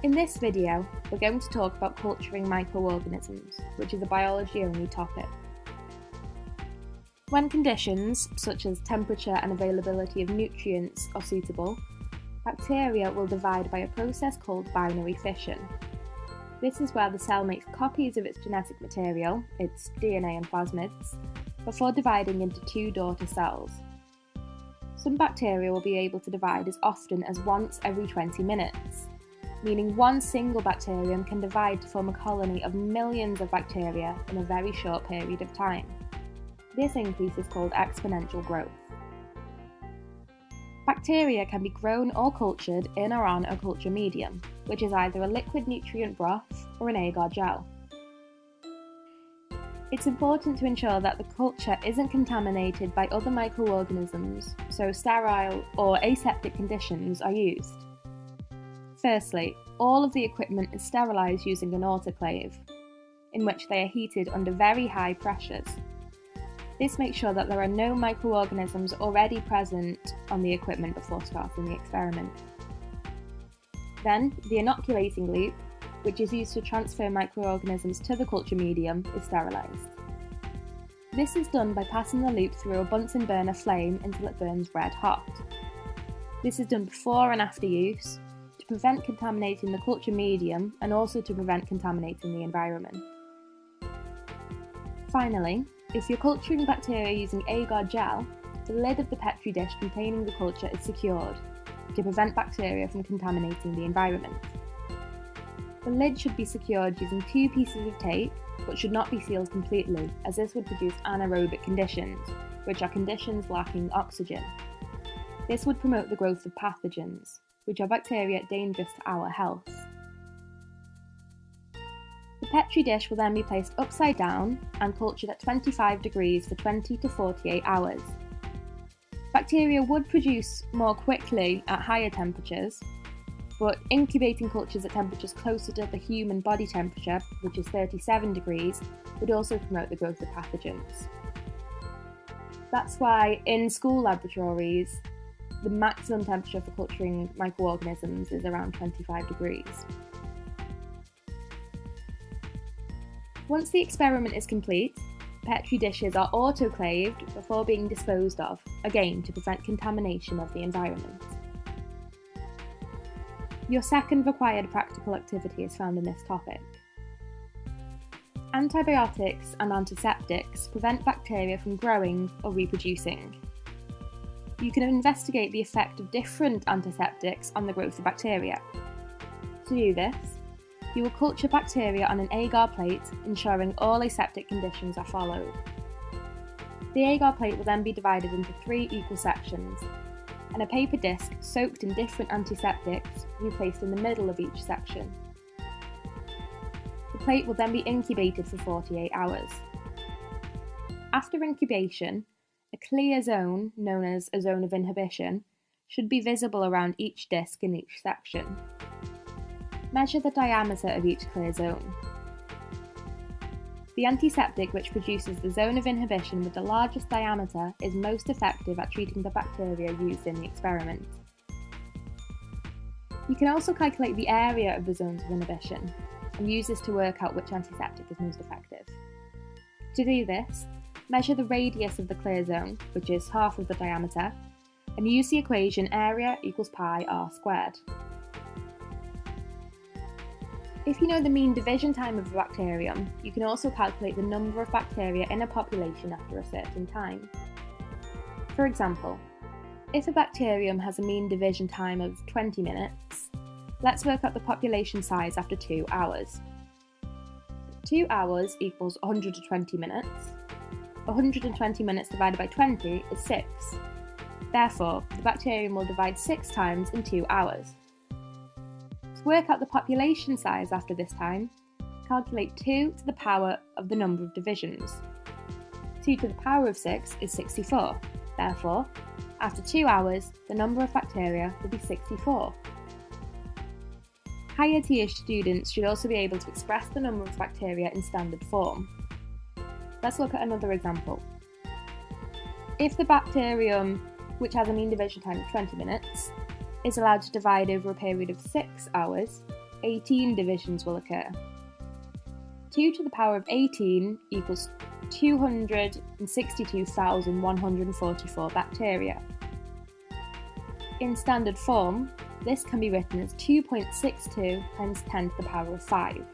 In this video, we're going to talk about culturing microorganisms, which is a biology-only topic. When conditions, such as temperature and availability of nutrients, are suitable, bacteria will divide by a process called binary fission. This is where the cell makes copies of its genetic material, its DNA and plasmids, before dividing into two daughter cells. Some bacteria will be able to divide as often as once every 20 minutes, meaning one single bacterium can divide to form a colony of millions of bacteria in a very short period of time. This increase is called exponential growth. Bacteria can be grown or cultured in or on a culture medium, which is either a liquid nutrient broth or an agar gel. It's important to ensure that the culture isn't contaminated by other microorganisms, so sterile or aseptic conditions are used. Firstly, all of the equipment is sterilised using an autoclave, in which they are heated under very high pressures. This makes sure that there are no microorganisms already present on the equipment before starting the experiment. Then, the inoculating loop, which is used to transfer microorganisms to the culture medium, is sterilised. This is done by passing the loop through a Bunsen burner flame until it burns red hot. This is done before and after use to prevent contaminating the culture medium and also to prevent contaminating the environment. Finally, if you're culturing bacteria using agar gel, the lid of the Petri dish containing the culture is secured to prevent bacteria from contaminating the environment. The lid should be secured using two pieces of tape, but should not be sealed completely, as this would produce anaerobic conditions, which are conditions lacking oxygen. This would promote the growth of pathogens, which are bacteria dangerous to our health. The Petri dish will then be placed upside down and cultured at 25 degrees for 20 to 48 hours. Bacteria would produce more quickly at higher temperatures, but incubating cultures at temperatures closer to the human body temperature, which is 37 degrees, would also promote the growth of pathogens. That's why in school laboratories, the maximum temperature for culturing microorganisms is around 25 degrees. Once the experiment is complete, Petri dishes are autoclaved before being disposed of, again to prevent contamination of the environment. Your second required practical activity is found in this topic. Antibiotics and antiseptics prevent bacteria from growing or reproducing. You can investigate the effect of different antiseptics on the growth of bacteria. To do this, you will culture bacteria on an agar plate, ensuring all aseptic conditions are followed. The agar plate will then be divided into 3 equal sections, and a paper disc soaked in different antiseptics will be placed in the middle of each section. The plate will then be incubated for 48 hours. After incubation, a clear zone, known as a zone of inhibition, should be visible around each disc in each section. Measure the diameter of each clear zone. The antiseptic which produces the zone of inhibition with the largest diameter is most effective at treating the bacteria used in the experiment. You can also calculate the area of the zones of inhibition and use this to work out which antiseptic is most effective. To do this, measure the radius of the clear zone, which is half of the diameter, and use the equation area equals pi r squared. If you know the mean division time of a bacterium, you can also calculate the number of bacteria in a population after a certain time. For example, if a bacterium has a mean division time of 20 minutes, let's work out the population size after 2 hours. 2 hours equals 120 minutes. 120 minutes divided by 20 is 6. Therefore, the bacterium will divide 6 times in 2 hours. To work out the population size after this time, calculate 2 to the power of the number of divisions. 2 to the power of 6 is 64. Therefore, after 2 hours, the number of bacteria will be 64. Higher tier students should also be able to express the number of bacteria in standard form. Let's look at another example. If the bacterium, which has a mean division time of 20 minutes, is allowed to divide over a period of 6 hours, 18 divisions will occur. 2 to the power of 18 equals 262,144 bacteria. In standard form, this can be written as 2.62 times 10 to the power of 5.